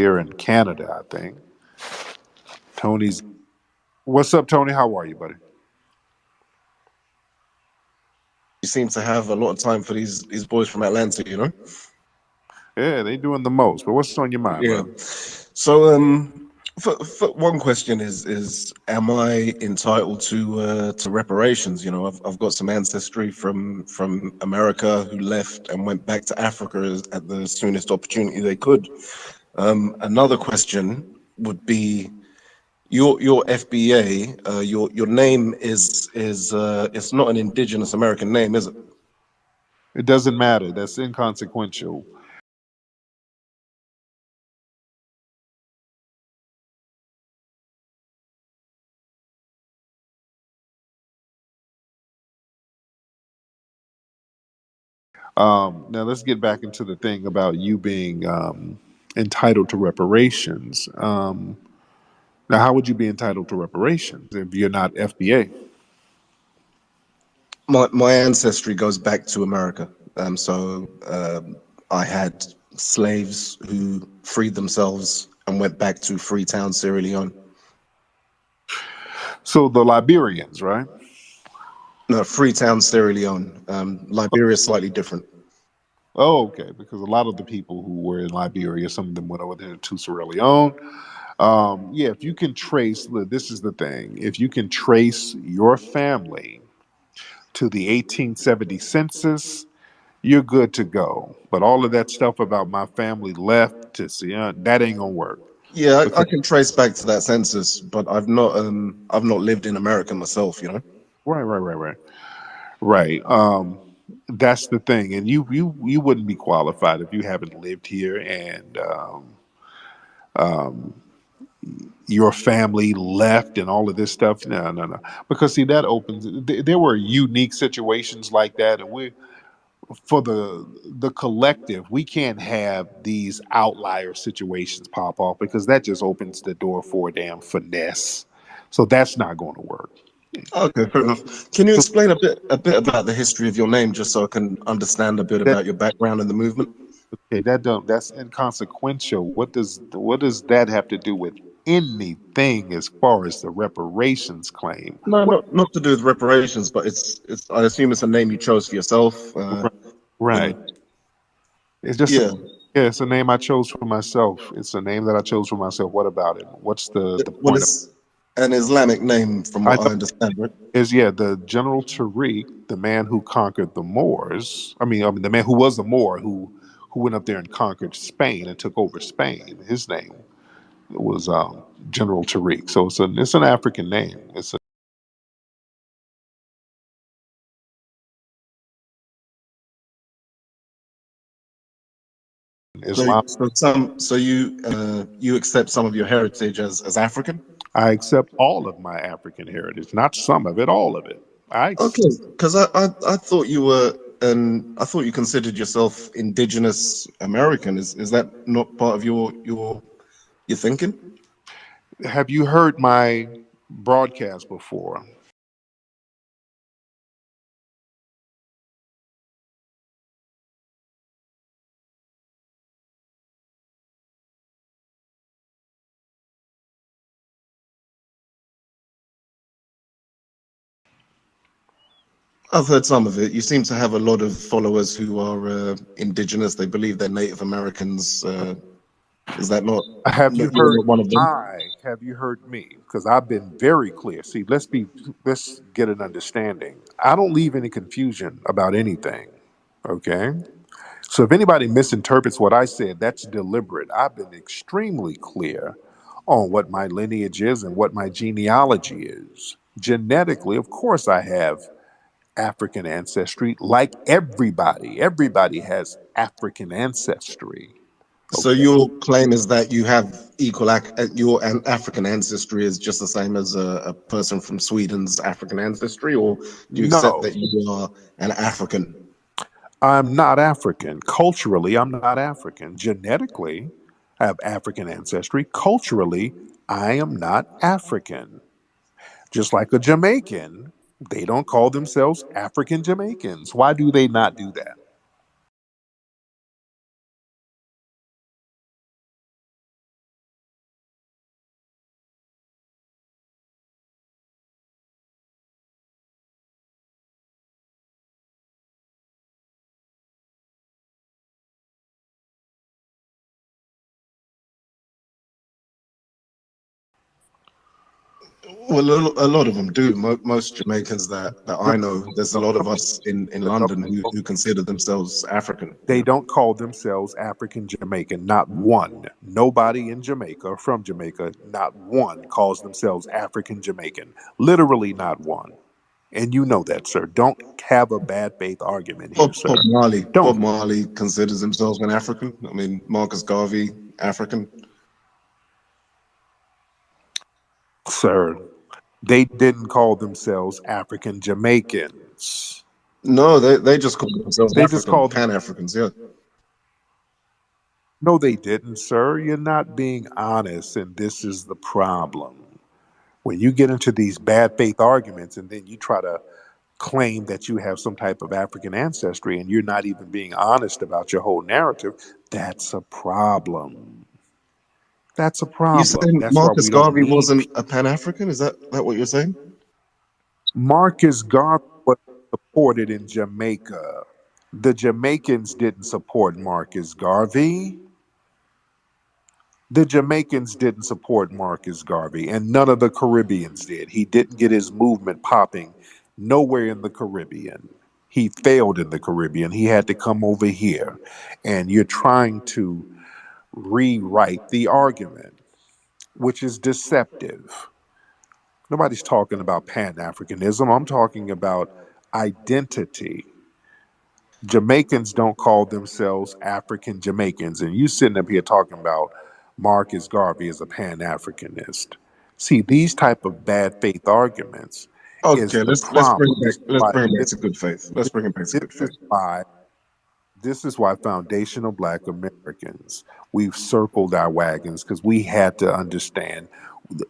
here in Canada, I think. Tony's. What's up, Tony? How are you, buddy? You seem to have a lot of time for these boys from Atlanta, you know? Yeah, they doing the most. But what's on your mind, Yeah. brother? So for one question is am I entitled to reparations? You know, I've got some ancestry from America who left and went back to Africa at the soonest opportunity they could. Another question would be your FBA, your name is it's not an indigenous American name, is it? It doesn't matter. That's inconsequential. Now let's get back into the thing about you being entitled to reparations. Now, how would you be entitled to reparations if you're not FBA? My ancestry goes back to America. I had slaves who freed themselves and went back to Freetown, Sierra Leone. So the Liberians, right? No, Freetown, Sierra Leone. Liberia is slightly different. Oh, okay. Because a lot of the people who were in Liberia, some of them went over there to Sierra Leone. Yeah, if you can trace, look, this is the thing. If you can trace your family to the 1870 census, you're good to go. But all of that stuff about my family left to see, that ain't gonna work. Yeah, I Because can trace back to that census, but I've not lived in America myself, you know. right. That's the thing, and you wouldn't be qualified if you haven't lived here and your family left and all of this stuff. No, no, no. Because see, that opens. There were unique situations like that, and we for the collective, we can't have these outlier situations pop off because that just opens the door for a damn finesse. So that's not going to work. Okay, fair enough. Can you So explain a bit about the history of your name, just so I can understand a bit that about your background in the movement? okay, that don't that's inconsequential. What does that have to do with anything as far as the reparations claim? No, What not to do with reparations, but it's. I assume it's a name you chose for yourself. You know, right? It's just a, yeah. yeah, it's a name I chose for myself. It's a name that I chose for myself. What about it? What's the Well, point of it's an Islamic name, from I what know I understand, right? is yeah, the General Tariq, the man who conquered the Moors. I mean the man who was a Moor who went up there and conquered Spain and took over Spain. His name was General Tariq. So it's an African name. It's So, Islam. you accept some of your heritage as African? I accept all of my African heritage, not some of it, all of it. Okay, because I thought you were, and I thought you considered yourself indigenous American. Is that not part of your thinking? Have you heard my broadcast before? I've heard some of it. You seem to have a lot of followers who are indigenous. They believe they're Native Americans. Is that not? Have No, you you're heard not one of them. have you heard me? Because I've been very clear. See, let's get an understanding. I don't leave any confusion about anything. Okay? So if anybody misinterprets what I said, that's deliberate. I've been extremely clear on what my lineage is and what my genealogy is. Genetically, of course, I have African ancestry, like everybody. Everybody has African ancestry. So Okay. your claim is that you have your African ancestry is just the same as a person from Sweden's African ancestry, or do you accept No, that you are an African? I'm not African. Culturally, I'm not African. Genetically, I have African ancestry. Culturally, I am not African. Just like a Jamaican, they don't call themselves African Jamaicans. Why do they not do that? Well, a lot of them do. Most Jamaicans that No, I know, there's a no, lot no, of us in no, London who consider themselves African. You they know, don't call themselves African Jamaican. Not one. Nobody in Jamaica or from Jamaica, not one calls themselves African Jamaican. Literally not one. And you know that, sir. Don't have a bad faith argument here, Bob sir. Marley. Bob Don't, Marley considers himself an African. I mean, Marcus Garvey, African. sir. They didn't call themselves African Jamaicans. No, they just call themselves They just African, called them. Pan Africans. Yeah. No, they didn't, sir. You're not being honest, and this is the problem. When you get into these bad faith arguments and then you try to claim that you have some type of African ancestry and you're not even being honest about your whole narrative, that's a problem. That's a You problem. saying That's why Marcus we don't Garvey need wasn't a Pan African? Is that what you're saying? Marcus Garvey was supported in Jamaica. The Jamaicans didn't support Marcus Garvey. The Jamaicans didn't support Marcus Garvey, and none of the Caribbeans did. He didn't get his movement popping nowhere in the Caribbean. He failed in the Caribbean. He had to come over here. And you're trying to rewrite the argument, which is deceptive. Nobody's talking about Pan Africanism. I'm talking about identity. Jamaicans don't call themselves African Jamaicans, and you sitting up here talking about Marcus Garvey as a Pan Africanist. See, these type of bad faith arguments is Okay, the let's problem. bring it back. Let's bring it back This, to good faith. Let's bring it back to this good is faith. why this is why foundational Black Americans we've circled our wagons because we had to understand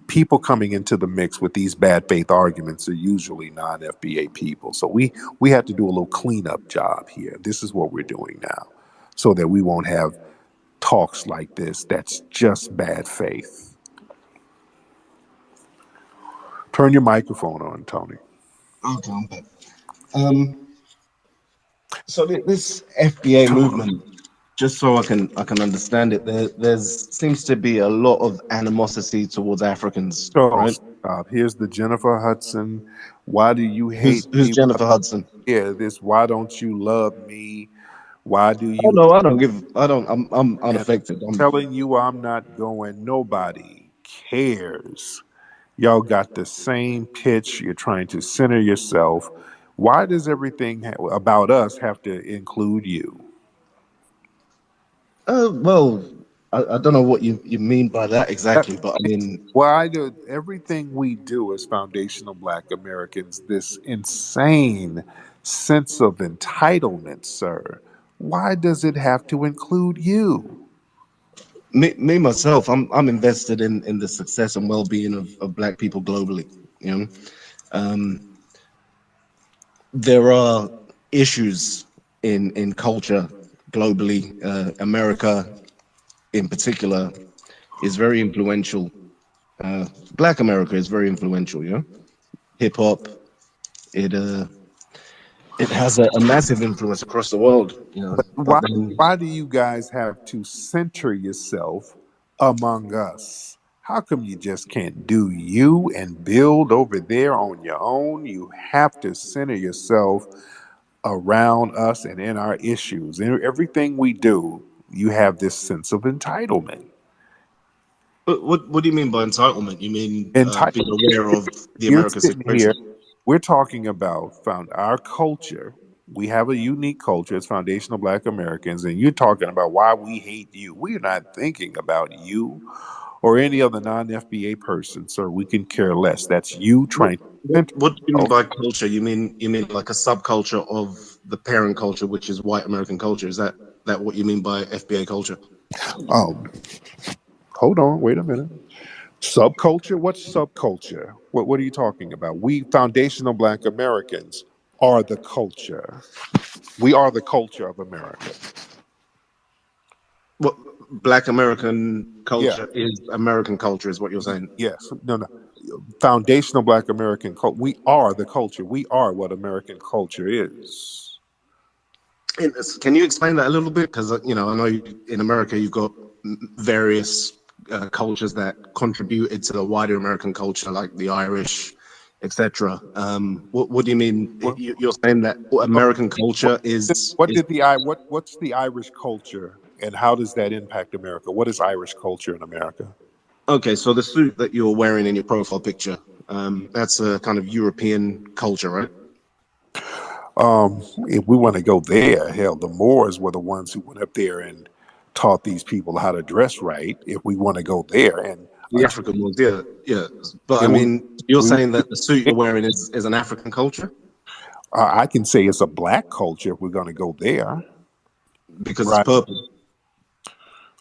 people coming into the mix with these bad faith arguments are usually non-FBA people. So we had to do a little cleanup job here. This is what we're doing now, so that we won't have talks like this. That's just bad faith. Turn your microphone on, Tony. Okay, I'm back. Um, so this FBA movement, just so I can understand it, there's seems to be a lot of animosity towards Africans, So right? stop. Here's the Jennifer Hudson. Why do you hate Who's me? Jennifer Hudson? Yeah, this. Why don't you love me? Why do Oh you? no, I don't give. I don't. I'm And unaffected. telling you I'm not going. Nobody cares. Y'all got the same pitch. You're trying to center yourself. Why does everything about us have to include you? Well, I don't know what you mean by that That, exactly, but I mean, why do everything we do as foundational Black Americans, this insane sense of entitlement, sir? Why does it have to include you? me myself, I'm invested in the success and well-being of Black people globally. You know, um, there are issues in culture globally. America, in particular, is very influential. Black America is very influential. You know, hip hop. It it has a massive influence across the world. You know, but Why then why do you guys have to center yourself among us? How come you just can't do you and build over there on your own? You have to center yourself around us and in our issues. In everything we do, you have this sense of entitlement. what do you mean by entitlement? You mean Entitle being aware of the you're American sitting here, situation? we're talking about found our culture. We have a unique culture as foundational Black Americans, and you're talking about why we hate you. We're not thinking about you or any other non-FBA person, sir. We can care less. That's you What, trying to center what do you mean yourself. by culture? You mean like a subculture of the parent culture, which is white American culture? Is that what you mean by FBA culture? Oh, hold on, wait a minute. Subculture? What's subculture? What are you talking about? We foundational Black Americans are the culture. We are the culture of America. What Black American Yeah. culture is American culture, is what you're saying. Yes. No, no. Foundational Black American culture. We are the culture. We are what American culture is. Can you explain that a little bit? Because I know in America you've got various cultures that contributed to the wider American culture, like the Irish, etc. What do you mean? Well, You're saying that uh, American what culture what is did what's the Irish culture and how does that impact America? What is Irish culture in America? okay? So the suit that you're wearing in your profile picture, that's a kind of European culture, right? If we want to go there, hell, the Moors were the ones who went up there and taught these people how to dress right. If we want to go there, and The African ones, yeah, yeah. But I yeah, mean, you're we saying that the suit you're wearing is an African culture I can say it's a black culture if we're going to go there, because it's right? purple.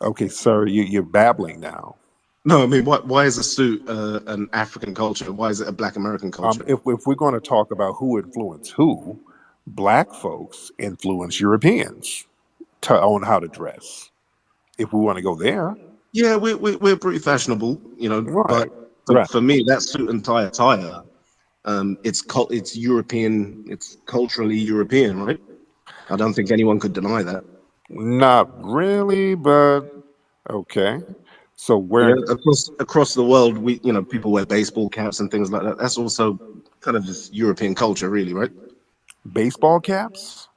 Okay, sir, you're babbling now. No, I mean, why is a suit an African culture? Why is it a Black American culture? If we're going to talk about who influenced who, black folks influence Europeans on how to dress. If we want to go there, Yeah, we're pretty fashionable, you know. But right, right. for me, that suit and tie attire, it's European, it's culturally European, right? I don't think anyone could deny that. Not really, but okay. So Yeah, wearing across the world, people wear baseball caps and things like that. That's also kind of just European culture, really, right? baseball caps,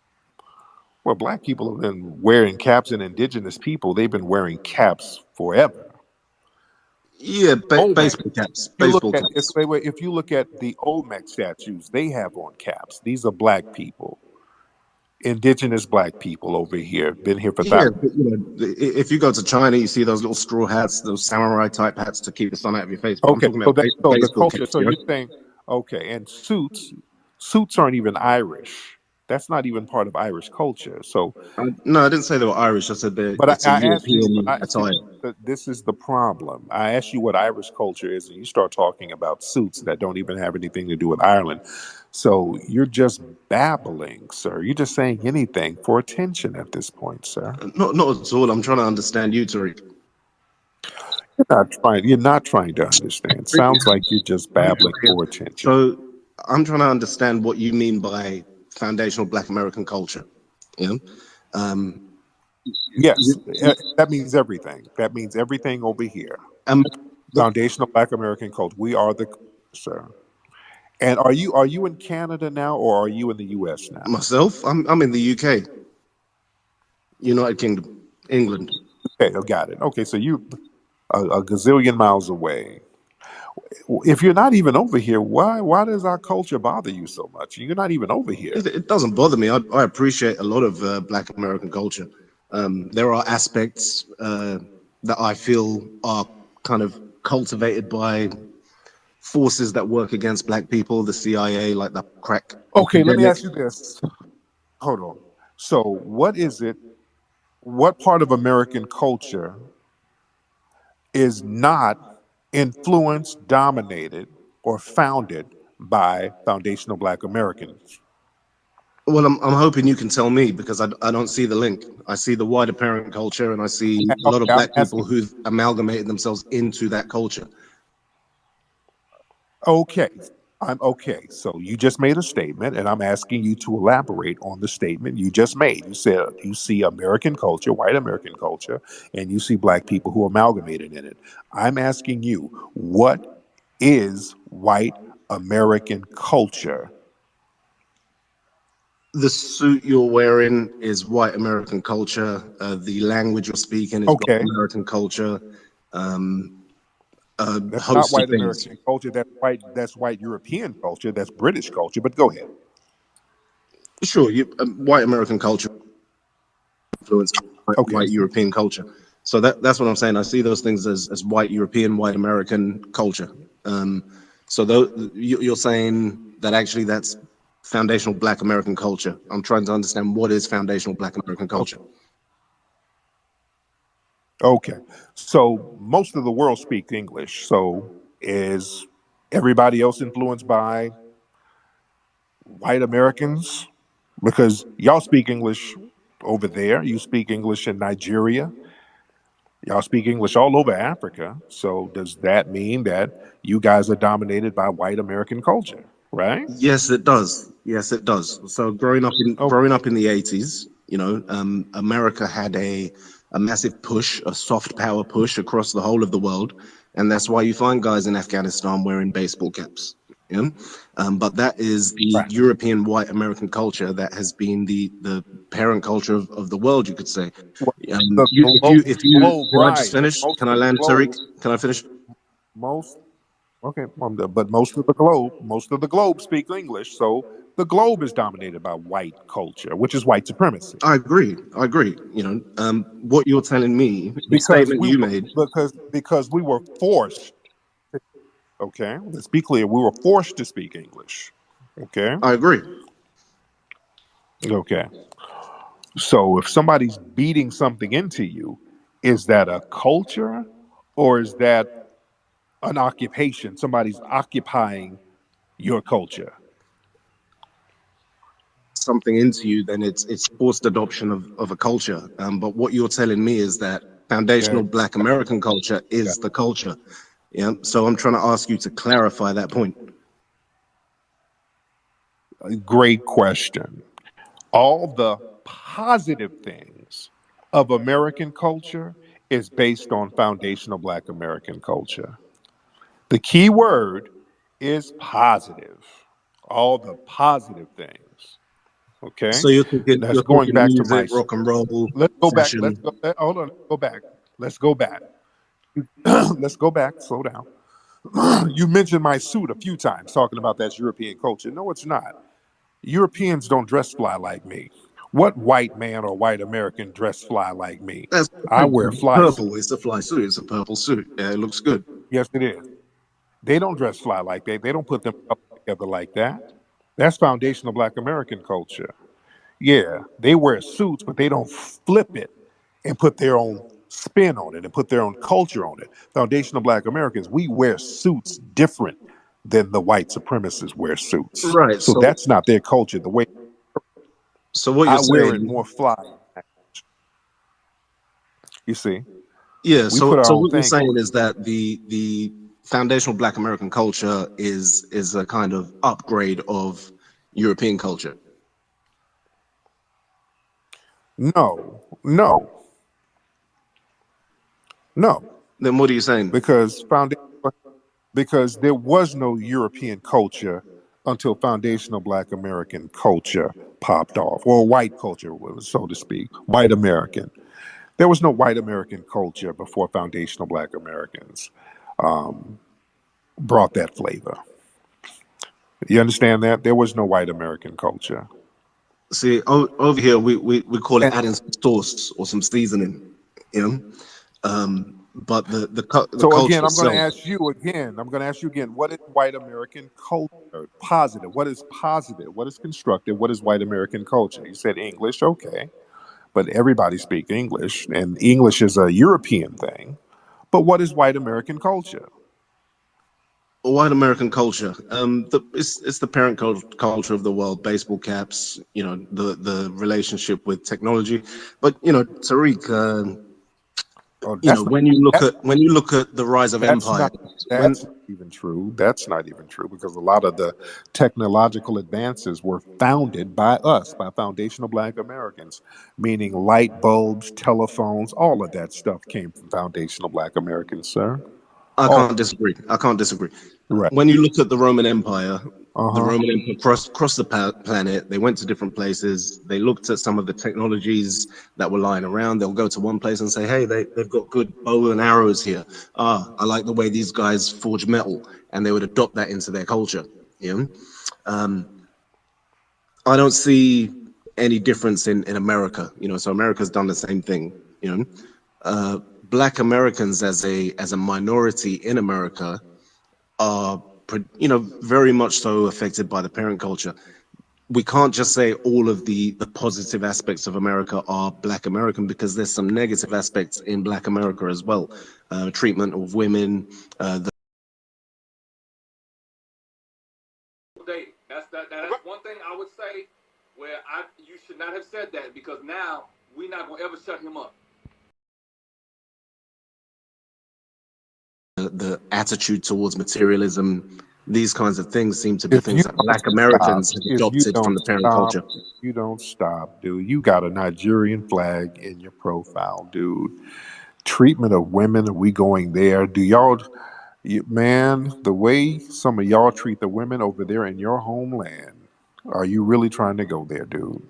well, black people have been wearing caps, and indigenous people, they've been wearing caps forever. Yeah, Olmec. You look baseball at caps. if you look at the Olmec statues, they have on caps. These are black people, indigenous black people over here, been here for Yeah, thousands. but, if you go to China, you see those little straw hats, those samurai type hats to keep the sun out of your face. But I'm Okay, talking so about that so the baseball culture. caps, So you know. you're saying okay, and suits aren't even Irish. That's not even part of Irish culture. So, No, I didn't say they were Irish. I said but it's a I asked you, but European I see attire. that this is the problem. I asked you what Irish culture is, and you start talking about suits that don't even have anything to do with Ireland. So you're just babbling, sir. You're just saying anything for attention at this point, sir. Not at all. I'm trying to understand you, Tariq. You're not trying to understand. Sounds like you're just babbling for attention. So I'm trying to understand what you mean by foundational Black American culture. Yeah. Um, Yes, you, that means everything. That means everything over here. um, Foundational Black American culture. We are the culture, sir. And are you in Canada now, or are you in the U.S. now? myself, I'm in the UK, United Kingdom, England. Okay, I got it. Okay, so you a gazillion miles away. If you're not even over here, why does our culture bother you so much? You're not even over here. It doesn't bother me. I appreciate a lot of Black American culture. There are aspects that I feel are kind of cultivated by forces that work against Black people, the CIA, like the crack Okay, let me epidemic. ask you this. Hold on. So, what is it? What part of American culture is not influenced, dominated, or founded by foundational Black Americans? Well, I'm hoping you can tell me because I don't see the link. I see the wider parent culture and I see a lot Okay, of I'm Black people asking. who've amalgamated themselves into that culture. Okay, I'm okay. So you just made a statement, and I'm asking you to elaborate on the statement you just made. You said you see American culture, white American culture, and you see black people who amalgamated in it. I'm asking you, what is white American culture? The suit you're wearing is white American culture. The language you're speaking is white Okay, American culture. Um, a that's not host of white things. American culture. That's white. That's white European culture. That's British culture. But go ahead. Sure, white American culture influenced Okay, white European culture. So that's what I'm saying. I see those things as white European, white American culture. Um, so you're saying that actually that's foundational Black American culture. I'm trying to understand what is foundational Black American culture. okay, okay. So most of the world speaks English. So is everybody else influenced by white Americans? Because y'all speak English over there. You speak English in Nigeria. Y'all speak English all over Africa. So does that mean that you guys are dominated by white American culture, right? Yes, it does. Yes, it does. So growing up in Oh, growing up in the 80s, America had a massive push, a soft power push across the whole of the world, and that's why you find guys in Afghanistan wearing baseball caps. Yeah? But that is the Right. European white American culture that has been the parent culture of the world, you could say. Well, the globe, Can I just right? But finish? most Can I of the land, Tariq? globe, Can I finish? most okay, but most of the globe speak English, so the globe is dominated by white culture, which is white supremacy. I agree. I agree. What you're telling me, the Because statement we you were made, because we were forced. Okay, let's be clear. We were forced to speak English. Okay, I agree. okay. So if somebody's beating something into you, is that a culture or is that an occupation? Somebody's occupying your culture. Something into you, then it's forced adoption of a culture. But what you're telling me is that foundational Okay, Black American culture is the culture. Yeah. So I'm trying to ask you to clarify that point. great question. All the positive things of American culture is based on foundational Black American culture. The key word is positive. All the positive things. Okay. So And that's you're going talking back to music, my. rock and roll, Let's go back. Let's fashion. go. Hold on. Let's go back. Let's go back. Let's go back. Slow down. You mentioned my suit a few times, talking about that's European culture. No, it's not. Europeans don't dress fly like me. What white man or white American dress fly like me? That's I wear fly purple. suits. It's a fly suit. It's a purple suit. Yeah, it looks good. Yes, it is. They don't dress fly like that. They don't put them together like that. That's foundational Black American culture. Yeah, they wear suits, but they don't flip it and put their own spin on it and put their own culture on it. Foundational Black Americans, we wear suits different than the white supremacists wear suits. Right. So that's not their culture. The way So what you're I wear it saying, more fly, you see. yeah. We put our So own what you're thing on saying it. is that the foundational Black American culture is a kind of upgrade of European culture. No, no, no. Then what are you saying? Because there was no European culture until foundational Black American culture popped off, or white culture, so to speak, white American. There was no white American culture before foundational Black Americans brought that flavor. You understand that? There was no white American culture. See, over here we call it And adding some sauce or some seasoning, you know. But the so culture again, I'm going to itself. ask you again. I'm going to ask you again. What is white American culture? Positive. What is positive? What is constructive? What is white American culture? You said English. Okay. But everybody speaks English, and English is a European thing. But what is white American culture? White American culture. It's the parent culture of the world. Baseball caps. You know the relationship with technology. But Tariq. Oh, that's not that, When you look at the rise of that's empire, not when that's not even true. That's not even true because a lot of the technological advances were founded by us, by foundational Black Americans, meaning light bulbs, telephones, all of that stuff came from foundational Black Americans, sir. I All can't disagree. I can't disagree. right. When you look at the Roman Empire, Uh the huh. Roman Empire crossed the planet. They went to different places. They looked at some of the technologies that were lying around. They'll go to one place and say, "Hey, they've got good bow and arrows here. Ah, I like the way these guys forge metal," and they would adopt that into their culture. You know, um, I don't see any difference in America. So America's done the same thing. You know, Black Americans as a minority in America are very much so affected by the parent culture. We can't just say all of the positive aspects of America are Black American because there's some negative aspects in Black America as well. Treatment of women. The That's one thing I would say where you should not have said that because now we're not gonna ever shut him up. the attitude towards materialism. these kinds of things seem to be If you things that don't Black stop, Americans have if you adopted from don't the parent stop, culture. you don't stop, dude. You got a Nigerian flag in your profile, dude. Treatment of women, are we going there? Do y'all, man, the way some of y'all treat the women over there in your homeland, are you really trying to go there, dude?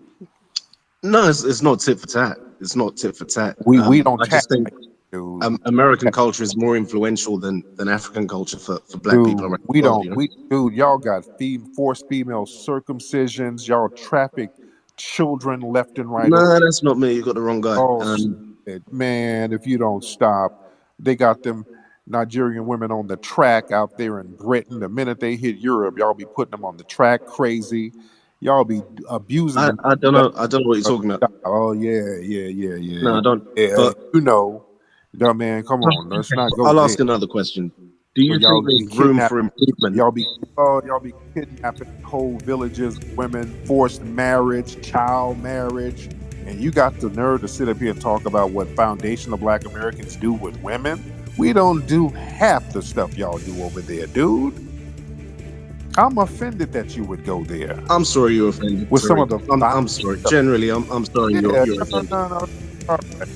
No, it's not tit for tat. It's not tit for tat. We don't I tap just think like that, dude. We American tap, culture is more influential than African culture for Black people dude. around We the world. don't. You know. We dude. Y'all got forced female circumcisions. Y'all traffic children left and right. No, that's not me. You got the wrong guy. Oh, man, if you don't stop, they got them Nigerian women on the track out there in Britain. The minute they hit Europe, y'all be putting them on the track crazy. Y'all be abusing them. I don't know. I don't know what you're talking about. Oh yeah, yeah, yeah, yeah, No, I don't. yeah. But You know, dumb man, come on, let's not go I'll there. ask another question. Do Where you think y'all there's be room kidnapping, for improvement? y'all be kidnapping whole villages, women, forced marriage, child marriage, and you got the nerve to sit up here and talk about what foundational Black Americans do with women. We don't do half the stuff y'all do over there, dude. I'm offended that you would go there I'm sorry you're offended, with some Tariq. of the I'm violent sorry. stuff. Generally, I'm sorry Yeah, you're no, offended. no, no. All right,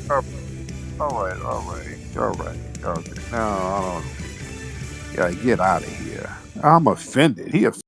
all right, all right, all right. Okay. No, I don't. Yeah, get out of here. I'm offended. He offended.